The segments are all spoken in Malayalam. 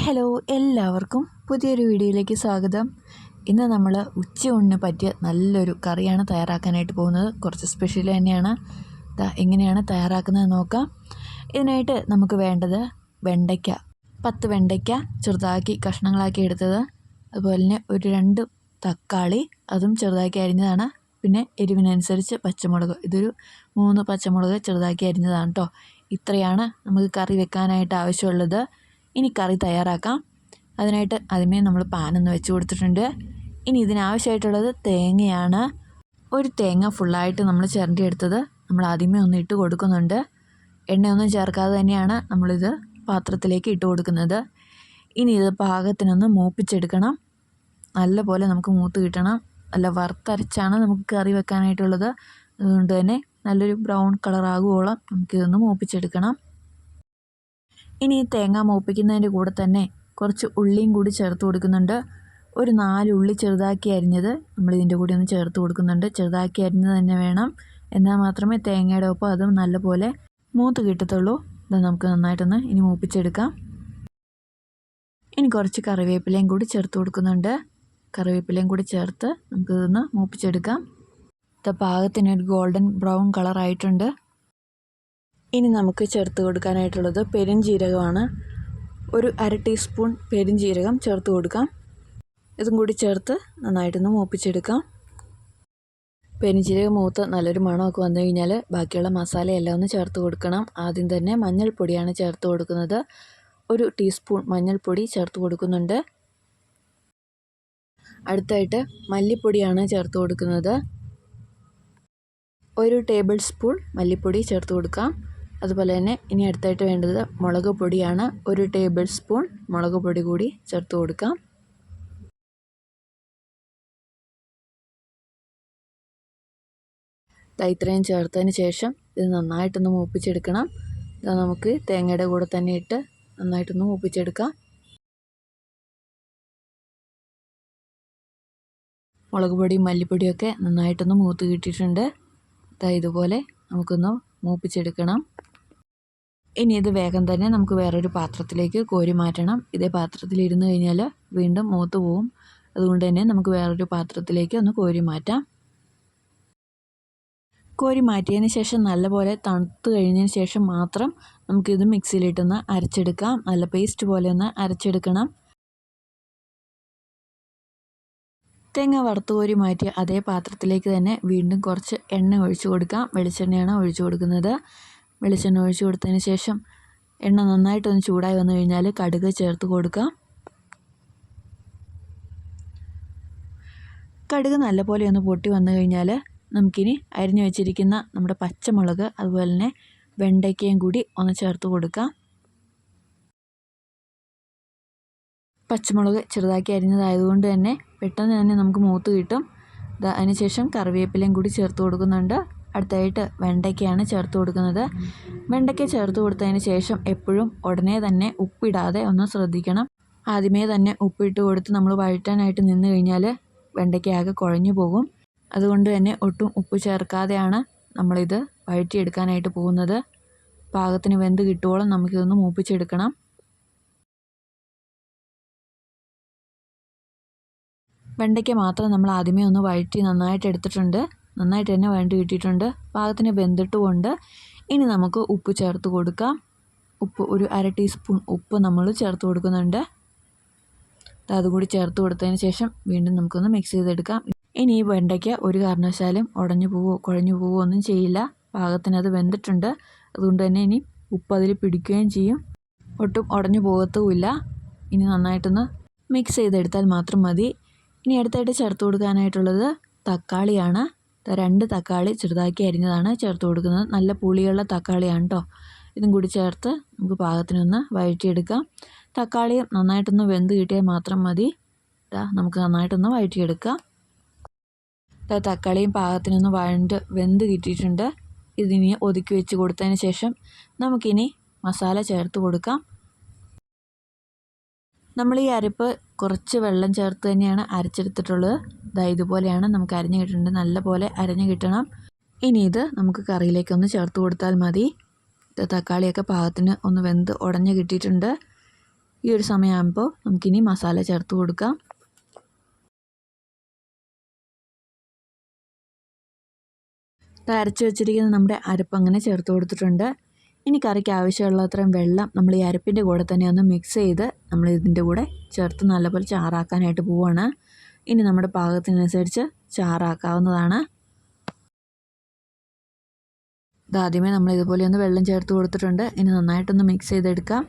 ഹലോ, എല്ലാവർക്കും പുതിയൊരു വീഡിയോയിലേക്ക് സ്വാഗതം. ഇന്ന് നമ്മൾ ഉച്ചയൂണിന് പറ്റിയ നല്ലൊരു കറിയാണ് തയ്യാറാക്കാനായിട്ട് പോകുന്നത്. കുറച്ച് സ്പെഷ്യൽ തന്നെയാണ്. എങ്ങനെയാണ് തയ്യാറാക്കുന്നത് നോക്കാം. ഇതിനായിട്ട് നമുക്ക് വേണ്ടത് വെണ്ടയ്ക്ക, 10 വെണ്ടയ്ക്ക ചെറുതാക്കി കഷ്ണങ്ങളാക്കി എടുത്തത്, അതുപോലെ തന്നെ ഒരു 2 തക്കാളി അതും ചെറുതാക്കി അരിഞ്ഞതാണ്, പിന്നെ എരിവിനനുസരിച്ച് പച്ചമുളക്, ഇതൊരു 3 പച്ചമുളക് ചെറുതാക്കി അരിഞ്ഞതാണ് കേട്ടോ. ഇത്രയാണ് നമുക്ക് കറി വെക്കാനായിട്ട് ആവശ്യമുള്ളത്. ഇനി കറി തയ്യാറാക്കാം. അതിനായിട്ട് ആദ്യമേ നമ്മൾ പാനൊന്ന് വെച്ച് കൊടുത്തിട്ടുണ്ട്. ഇനി ഇതിനാവശ്യമായിട്ടുള്ളത് തേങ്ങയാണ്. ഒരു തേങ്ങ ഫുള്ളായിട്ട് നമ്മൾ ചിരണ്ടിയെടുത്തത് നമ്മൾ ആദ്യമേ ഒന്ന് ഇട്ട് കൊടുക്കുന്നുണ്ട്. എണ്ണയൊന്നും ചേർക്കാതെ തന്നെയാണ് നമ്മളിത് പാത്രത്തിലേക്ക് ഇട്ട് കൊടുക്കുന്നത്. ഇനി ഇത് പാകത്തിനൊന്ന് മൂപ്പിച്ചെടുക്കണം. നല്ലപോലെ നമുക്ക് മൂത്ത് കിട്ടണം. നല്ല വറുത്തരച്ചാണ് നമുക്ക് കറി വെക്കാനായിട്ടുള്ളത്. അതുകൊണ്ട് തന്നെ നല്ലൊരു ബ്രൗൺ കളറാകുവോളം നമുക്കിതൊന്ന് മൂപ്പിച്ചെടുക്കണം. ഇനി ഈ തേങ്ങ മൂപ്പിക്കുന്നതിൻ്റെ കൂടെ തന്നെ കുറച്ച് ഉള്ളിയും കൂടി ചേർത്ത് കൊടുക്കുന്നുണ്ട്. ഒരു 4 ഉള്ളി ചെറുതാക്കി അരിഞ്ഞത് നമ്മളിതിൻ്റെ കൂടെ ഒന്ന് ചേർത്ത് കൊടുക്കുന്നുണ്ട്. ചെറുതാക്കി അരിഞ്ഞത് തന്നെ വേണം, എന്നാൽ മാത്രമേ തേങ്ങയുടെ ഒപ്പം അതും നല്ലപോലെ മൂത്ത് കിട്ടത്തുള്ളൂ. ഇത് നമുക്ക് നന്നായിട്ടൊന്ന് ഇനി മൂപ്പിച്ചെടുക്കാം. ഇനി കുറച്ച് കറിവേപ്പിലയും കൂടി ചേർത്ത് കൊടുക്കുന്നുണ്ട്. കറിവേപ്പിലയും കൂടി ചേർത്ത് നമുക്കിതൊന്ന് മൂപ്പിച്ചെടുക്കാം. ഇത് പാകത്തിനൊരു ഗോൾഡൻ ബ്രൗൺ കളറായിട്ടുണ്ട്. ഇനി നമുക്ക് ചേർത്ത് കൊടുക്കാനായിട്ടുള്ളത് പെരുംജീരകമാണ്. ഒരു 1/2 ടീസ്പൂൺ പെരുംജീരകം ചേർത്ത് കൊടുക്കാം. ഇതും കൂടി ചേർത്ത് നന്നായിട്ടൊന്ന് മൂപ്പിച്ചെടുക്കാം. പെരുംജീരകം മൂത്ത് നല്ലൊരു മണമൊക്കെ വന്നു കഴിഞ്ഞാൽ ബാക്കിയുള്ള മസാലയെല്ലാം ഒന്ന് ചേർത്ത് കൊടുക്കണം. ആദ്യം തന്നെ മഞ്ഞൾപ്പൊടിയാണ് ചേർത്ത് കൊടുക്കുന്നത്. 1 ടീസ്പൂൺ മഞ്ഞൾപ്പൊടി ചേർത്ത് കൊടുക്കുന്നുണ്ട്. അടുത്തായിട്ട് മല്ലിപ്പൊടിയാണ് ചേർത്ത് കൊടുക്കുന്നത്. 1 ടേബിൾ സ്പൂൺ മല്ലിപ്പൊടി ചേർത്ത് കൊടുക്കാം. അതുപോലെ തന്നെ ഇനി അടുത്തായിട്ട് വേണ്ടത് മുളക് പൊടിയാണ്. 1 ടേബിൾ സ്പൂൺ മുളക് പൊടി കൂടി ചേർത്ത് കൊടുക്കാം. ഇത്രയും ചേർത്തതിന് ശേഷം ഇത് നന്നായിട്ടൊന്ന് മൂപ്പിച്ചെടുക്കണം. ഇത് നമുക്ക് തേങ്ങയുടെ കൂടെ തന്നെ ഇട്ട് നന്നായിട്ടൊന്ന് മൂപ്പിച്ചെടുക്കാം. മുളക് പൊടിയും മല്ലിപ്പൊടിയൊക്കെ നന്നായിട്ടൊന്ന് മൂത്ത് കിട്ടിയിട്ടുണ്ട്. ഇതുപോലെ നമുക്കൊന്ന് മൂപ്പിച്ചെടുക്കണം. ഇനി ഇത് വേഗം തന്നെ നമുക്ക് വേറൊരു പാത്രത്തിലേക്ക് കോരി മാറ്റണം. ഇതേ പാത്രത്തിൽ ഇരുന്ന് കഴിഞ്ഞാൽ വീണ്ടും മൂത്ത് പോവും. അതുകൊണ്ട് തന്നെ നമുക്ക് വേറൊരു പാത്രത്തിലേക്ക് ഒന്ന് കോരി മാറ്റാം. കോരി മാറ്റിയതിന് ശേഷം നല്ലപോലെ തണുത്ത് കഴിഞ്ഞതിന് ശേഷം മാത്രം നമുക്കിത് മിക്സിയിലിട്ടൊന്ന് അരച്ചെടുക്കാം. നല്ല പേസ്റ്റ് പോലെ ഒന്ന് അരച്ചെടുക്കണം. തേങ്ങ വറുത്ത് കോരി മാറ്റിയ അതേ പാത്രത്തിലേക്ക് തന്നെ വീണ്ടും കുറച്ച് എണ്ണ ഒഴിച്ചു കൊടുക്കാം. വെളിച്ചെണ്ണയാണ് ഒഴിച്ചു കൊടുക്കുന്നത്. വെളിച്ചെണ്ണ ഒഴിച്ചു കൊടുത്തതിന് ശേഷം എണ്ണ നന്നായിട്ടൊന്ന് ചൂടായി വന്നു കഴിഞ്ഞാൽ കടുക് ചേർത്ത് കൊടുക്കാം. കടുക് നല്ലപോലെ ഒന്ന് പൊട്ടി വന്നു കഴിഞ്ഞാൽ നമുക്കിനി അരിഞ്ഞു വെച്ചിരിക്കുന്ന നമ്മുടെ പച്ചമുളക് അതുപോലെ തന്നെ വെണ്ടയ്ക്കയും കൂടി ഒന്ന് ചേർത്ത് കൊടുക്കാം. പച്ചമുളക് ചെറുതാക്കി അരിഞ്ഞതായതുകൊണ്ട് തന്നെ പെട്ടെന്ന് തന്നെ നമുക്ക് മൂത്ത് കിട്ടും. അതിനുശേഷം കറിവേപ്പിലയും കൂടി ചേർത്ത് കൊടുക്കുന്നുണ്ട്. അടുത്തായിട്ട് വെണ്ടയ്ക്കയാണ് ചേർത്ത് കൊടുക്കുന്നത്. വെണ്ടയ്ക്ക ചേർത്ത് കൊടുത്തതിന് ശേഷം എപ്പോഴും ഉടനെ തന്നെ ഉപ്പിടാതെ ഒന്ന് ശ്രദ്ധിക്കണം. ആദ്യമേ തന്നെ ഉപ്പിട്ട് കൊടുത്ത് നമ്മൾ വഴറ്റാനായിട്ട് നിന്ന് കഴിഞ്ഞാൽ വെണ്ടയ്ക്ക ആകെ കുഴഞ്ഞു പോകും. അതുകൊണ്ട് തന്നെ ഒട്ടും ഉപ്പ് ചേർക്കാതെയാണ് നമ്മളിത് വഴറ്റിയെടുക്കാനായിട്ട് പോകുന്നത്. പാകത്തിന് വെന്ത് കിട്ടുവോളം നമുക്കിതൊന്ന് മൂപ്പിച്ചെടുക്കണം. വെണ്ടയ്ക്ക മാത്രം നമ്മൾ ആദ്യമേ ഒന്ന് വഴറ്റി നന്നായിട്ട് എടുത്തിട്ടുണ്ട്. നന്നായിട്ട് തന്നെ വഴറ്റി കിട്ടിയിട്ടുണ്ട്. പാകത്തിന് വെന്തിട്ടുകൊണ്ട് ഇനി നമുക്ക് ഉപ്പ് ചേർത്ത് കൊടുക്കാം. ഉപ്പ് ഒരു 1/2 ടീസ്പൂൺ ഉപ്പ് നമ്മൾ ചേർത്ത് കൊടുക്കുന്നുണ്ട്. അതുകൂടി ചേർത്ത് കൊടുത്തതിന് ശേഷം വീണ്ടും നമുക്കൊന്ന് മിക്സ് ചെയ്തെടുക്കാം. ഇനി ഈ വെണ്ടയ്ക്ക ഒരു കാരണവശാലും ഉടഞ്ഞു പോവോ കുഴഞ്ഞു പോവോ ഒന്നും ചെയ്യില്ല. പാകത്തിന് അത് വെന്തിട്ടുണ്ട്. അതുകൊണ്ട് തന്നെ ഇനി ഉപ്പ് അതിൽ പിടിക്കുകയും ചെയ്യും. ഒട്ടും ഉടഞ്ഞു പോകത്തുമില്ല. ഇനി നന്നായിട്ടൊന്ന് മിക്സ് ചെയ്തെടുത്താൽ മാത്രം മതി. ഇനി അടുത്തായിട്ട് ചേർത്ത് കൊടുക്കാനായിട്ടുള്ളത് തക്കാളിയാണ്. 2 തക്കാളി ചെറുതാക്കി അരിഞ്ഞതാണ് ചേർത്ത് കൊടുക്കുന്നത്. നല്ല പുളിയുള്ള തക്കാളിയാണ് കേട്ടോ. ഇതും കൂടി ചേർത്ത് നമുക്ക് പാകത്തിനൊന്ന് വഴറ്റിയെടുക്കാം. തക്കാളി നന്നായിട്ടൊന്ന് വെന്ത് കിട്ടിയാൽ മാത്രം മതി. നമുക്ക് നന്നായിട്ടൊന്ന് വഴറ്റിയെടുക്കാം. തക്കാളിയും പാകത്തിനൊന്ന് വെന്ത് കിട്ടിയിട്ടുണ്ട്. ഇതിനി ഒതുക്കി വെച്ച് കൊടുത്തതിന് ശേഷം നമുക്കിനി മസാല ചേർത്ത് കൊടുക്കാം. നമ്മൾ ഈ അരപ്പ് കുറച്ച് വെള്ളം ചേർത്ത് തന്നെയാണ് അരച്ചെടുത്തിട്ടുള്ളത്. ഇതുപോലെയാണ് നമുക്ക് അരഞ്ഞ് കിട്ടുന്നത്. നല്ല പോലെ അരഞ്ഞ് കിട്ടണം. ഇനി ഇത് നമുക്ക് കറിയിലേക്കൊന്ന് ചേർത്ത് കൊടുത്താൽ മതി. തക്കാളിയൊക്കെ പാകത്തിന് ഒന്ന് വെന്ത് ഉടഞ്ഞ് കിട്ടിയിട്ടുണ്ട്. ഈ ഒരു സമയമാകുമ്പോൾ നമുക്കിനി മസാല ചേർത്ത് കൊടുക്കാം. അരച്ച് വെച്ചിരിക്കുന്ന നമ്മുടെ അരപ്പ് അങ്ങനെ ചേർത്ത് കൊടുത്തിട്ടുണ്ട്. ഇനി കറിക്ക് ആവശ്യമുള്ള അത്രയും വെള്ളം നമ്മൾ ഈ അരപ്പിൻ്റെ കൂടെ തന്നെ ഒന്ന് മിക്സ് ചെയ്ത് നമ്മൾ ഇതിൻ്റെ കൂടെ ചേർത്ത് നല്ലപോലെ ചാറാക്കാനായിട്ട് പോവുകയാണ്. ഇനി നമ്മുടെ പാകത്തിനനുസരിച്ച് ചാറാക്കാവുന്നതാണ്. ആദ്യമേ നമ്മൾ ഇതുപോലെ ഒന്ന് വെള്ളം ചേർത്ത് കൊടുത്തിട്ടുണ്ട്. ഇനി നന്നായിട്ടൊന്ന് മിക്സ് ചെയ്തെടുക്കാം.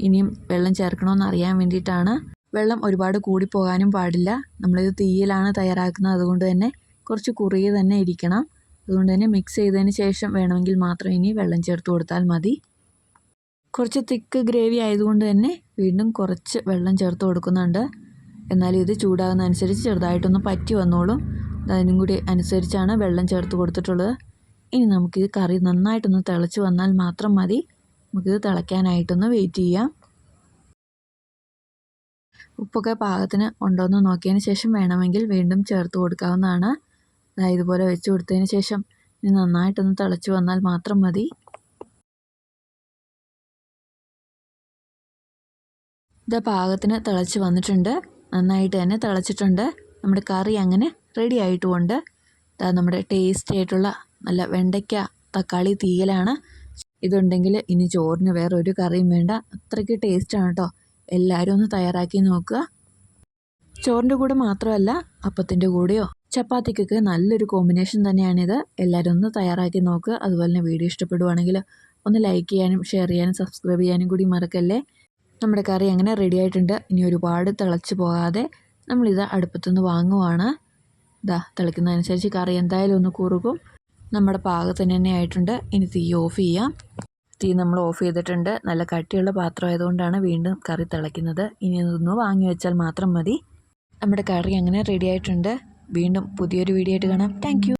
ഇനിയും വെള്ളം ചേർക്കണമെന്ന് അറിയാൻ വേണ്ടിയിട്ടാണ്. വെള്ളം ഒരുപാട് കൂടിപ്പോകാനും പാടില്ല. നമ്മളിത് തീയിലാണ് തയ്യാറാക്കുന്നത്, അതുകൊണ്ട് തന്നെ കുറച്ച് കുറുകെ തന്നെ ഇരിക്കണം. അതുകൊണ്ട് തന്നെ മിക്സ് ചെയ്തതിന് ശേഷം വേണമെങ്കിൽ മാത്രം ഇനി വെള്ളം ചേർത്ത് കൊടുത്താൽ മതി. കുറച്ച് തിക്ക് ഗ്രേവി ആയതുകൊണ്ട് തന്നെ വീണ്ടും കുറച്ച് വെള്ളം ചേർത്ത് കൊടുക്കുന്നുണ്ട്. എന്നാലും ഇത് ചൂടാകുന്നതനുസരിച്ച് ചെറുതായിട്ടൊന്ന് പറ്റി വന്നോളും. അതിനും കൂടി അനുസരിച്ചാണ് വെള്ളം ചേർത്ത് കൊടുത്തിട്ടുള്ളത്. ഇനി നമുക്കിത് കറി നന്നായിട്ടൊന്ന് തിളച്ച് വന്നാൽ മാത്രം മതി. നമുക്കിത് തിളയ്ക്കാനായിട്ടൊന്ന് വെയിറ്റ് ചെയ്യാം. ഉപ്പൊക്കെ പാകത്തിന് ഉണ്ടോയെന്ന് നോക്കിയതിന് ശേഷം വേണമെങ്കിൽ വീണ്ടും ചേർത്ത് കൊടുക്കാവുന്നതാണ്. ഇതുപോലെ വെച്ച് കൊടുത്തതിന് ശേഷം ഇനി നന്നായിട്ടൊന്ന് തിളച്ച് വന്നാൽ മാത്രം മതി. പാകത്തിന് തിളച്ച് വന്നിട്ടുണ്ട്. നന്നായിട്ട് തന്നെ തിളച്ചിട്ടുണ്ട്. നമ്മുടെ കറി അങ്ങനെ റെഡി ആയിട്ടുമുണ്ട്. നമ്മുടെ ടേസ്റ്റി ആയിട്ടുള്ള നല്ല വെണ്ടയ്ക്ക തക്കാളി തീയലാണ്. ഇതുണ്ടെങ്കിൽ ഇനി ചോറിന് വേറെ ഒരു കറിയും വേണ്ട. അത്രയ്ക്ക് ടേസ്റ്റാണ് കേട്ടോ. എല്ലാവരും ഒന്ന് തയ്യാറാക്കി നോക്കുക. ചോറിൻ്റെ കൂടെ മാത്രമല്ല, അപ്പത്തിൻ്റെ കൂടെയോ ചപ്പാത്തിക്കൊക്കെ നല്ലൊരു കോമ്പിനേഷൻ തന്നെയാണിത്. എല്ലാവരും ഒന്ന് തയ്യാറാക്കി നോക്കുക. അതുപോലെ തന്നെ വീഡിയോ ഇഷ്ടപ്പെടുവാണെങ്കിൽ ഒന്ന് ലൈക്ക് ചെയ്യാനും ഷെയർ ചെയ്യാനും സബ്സ്ക്രൈബ് ചെയ്യാനും കൂടി മറക്കല്ലേ. നമ്മുടെ കറി അങ്ങനെ റെഡി ആയിട്ടുണ്ട്. ഇനി ഒരുപാട് തിളച്ച് പോകാതെ നമ്മളിത് അടുപ്പത്തുനിന്ന് വാങ്ങുവാണ്. തിളയ്ക്കുന്നതനുസരിച്ച് കറി എന്തായാലും ഒന്ന് കുറുകും. നമ്മുടെ പാകത്തിന് തന്നെ ആയിട്ടുണ്ട്. ഇനി തീ ഓഫ് ചെയ്യാം. തീ നമ്മൾ ഓഫ് ചെയ്തിട്ടുണ്ട്. നല്ല കട്ടിയുള്ള പാത്രം ആയതുകൊണ്ടാണ് വീണ്ടും കറി തിളയ്ക്കുന്നത്. ഇനി ഇതൊന്ന് വാങ്ങി വെച്ചാൽ മാത്രം മതി. നമ്മുടെ കറി അങ്ങനെ റെഡി ആയിട്ടുണ്ട്. വീണ്ടും പുതിയൊരു വീഡിയോ ആയിട്ട് കാണാം. Thank you.